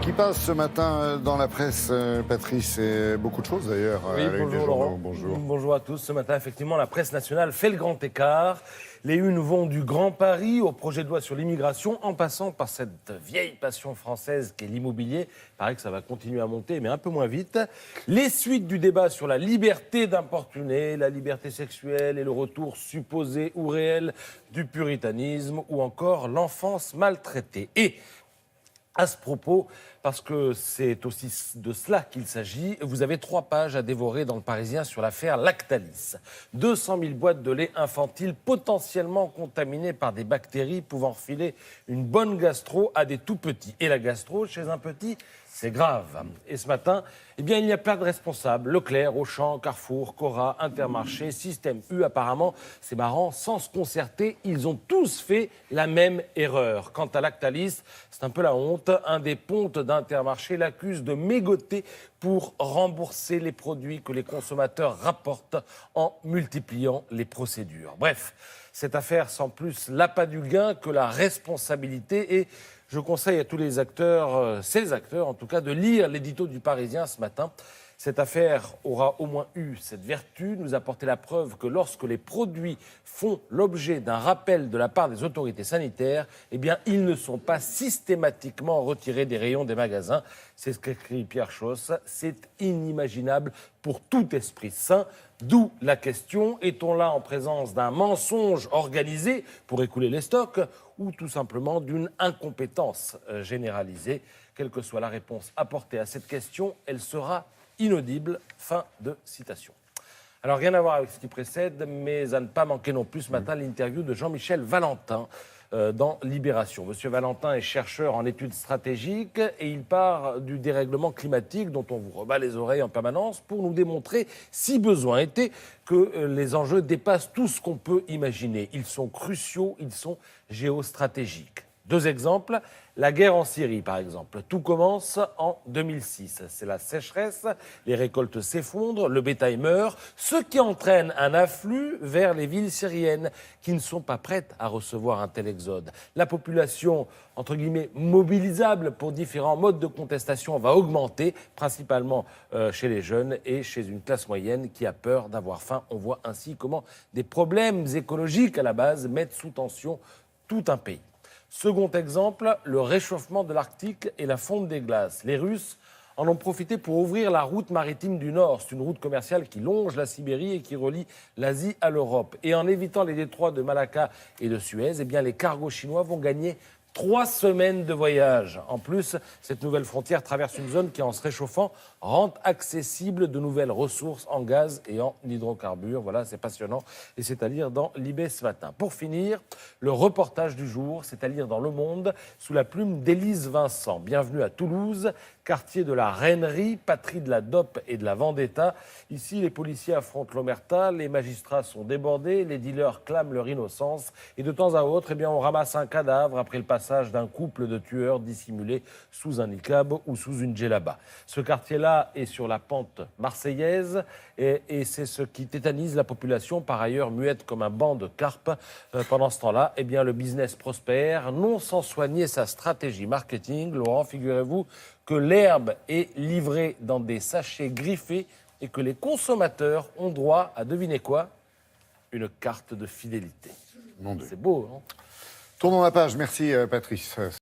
qui passe ce matin dans la presse, Patrice, et beaucoup de choses d'ailleurs. Oui, bonjour Laurent. Bonjour. Bonjour à tous. Ce matin, effectivement, la presse nationale fait le grand écart. Les unes vont du Grand Paris au projet de loi sur l'immigration, en passant par cette vieille passion française qu'est l'immobilier. Il paraît que ça va continuer à monter, mais un peu moins vite. Les suites du débat sur la liberté d'importuner, la liberté sexuelle et le retour supposé ou réel du puritanisme, ou encore l'enfance maltraitée. Et à ce propos, parce que c'est aussi de cela qu'il s'agit, vous avez 3 pages à dévorer dans le Parisien sur l'affaire Lactalis. 200 000 boîtes de lait infantile potentiellement contaminées par des bactéries pouvant refiler une bonne gastro à des tout-petits. Et la gastro, chez un petit, c'est grave. Et ce matin, eh bien, il y a plein de responsables. Leclerc, Auchan, Carrefour, Cora, Intermarché, Système U. Apparemment, c'est marrant, sans se concerter, ils ont tous fait la même erreur. Quant à Lactalis, c'est un peu la honte. Un des pontes d'Intermarché l'accuse de mégoter pour rembourser les produits que les consommateurs rapportent en multipliant les procédures. Bref, cette affaire sent plus l'appât du gain que la responsabilité et je conseille à tous les acteurs, ces acteurs en tout cas, de lire l'édito du Parisien ce matin. Cette affaire aura au moins eu cette vertu, nous apporter la preuve que lorsque les produits font l'objet d'un rappel de la part des autorités sanitaires, eh bien, ils ne sont pas systématiquement retirés des rayons des magasins. C'est ce qu'écrit Pierre Chausse. C'est inimaginable pour tout esprit sain. D'où la question, est-on là en présence d'un mensonge organisé pour écouler les stocks ou tout simplement d'une incompétence généralisée? Quelle que soit la réponse apportée à cette question, elle sera inaudible. Fin de citation. Alors, rien à voir avec ce qui précède, mais à ne pas manquer non plus ce matin l'interview de Jean-Michel Valentin dans Libération. Monsieur Valentin est chercheur en études stratégiques et il part du dérèglement climatique dont on vous rebat les oreilles en permanence pour nous démontrer, si besoin était, que les enjeux dépassent tout ce qu'on peut imaginer. Ils sont cruciaux, ils sont géostratégiques. 2 exemples, la guerre en Syrie par exemple. Tout commence en 2006. C'est la sécheresse, les récoltes s'effondrent, le bétail meurt, ce qui entraîne un afflux vers les villes syriennes qui ne sont pas prêtes à recevoir un tel exode. La population, entre guillemets, mobilisable pour différents modes de contestation va augmenter, principalement chez les jeunes et chez une classe moyenne qui a peur d'avoir faim. On voit ainsi comment des problèmes écologiques à la base mettent sous tension tout un pays. Second exemple, le réchauffement de l'Arctique et la fonte des glaces. Les Russes en ont profité pour ouvrir la route maritime du Nord. C'est une route commerciale qui longe la Sibérie et qui relie l'Asie à l'Europe. Et en évitant les détroits de Malacca et de Suez, eh bien, les cargos chinois vont gagner 3 semaines de voyage. En plus, cette nouvelle frontière traverse une zone qui, en se réchauffant, rend accessible de nouvelles ressources en gaz et en hydrocarbures. Voilà, c'est passionnant et c'est à lire dans Libé ce matin. Pour finir, le reportage du jour, c'est à lire dans Le Monde, sous la plume d'Élise Vincent. Bienvenue à Toulouse, quartier de la Reinerie, patrie de la dope et de la vendetta. Ici, les policiers affrontent l'omerta, les magistrats sont débordés, les dealers clament leur innocence et de temps à autre, eh bien, on ramasse un cadavre après le passage d'un couple de tueurs dissimulés sous un niqab ou sous une djellaba. Ce quartier-là est sur la pente marseillaise et c'est ce qui tétanise la population, par ailleurs muette comme un banc de carpes. Pendant ce temps-là, eh bien, le business prospère, non sans soigner sa stratégie marketing. Laurent, figurez-vous que l'herbe est livrée dans des sachets griffés et que les consommateurs ont droit à, devinez quoi, une carte de fidélité. C'est beau, non ? Tournons la page, merci Patrice.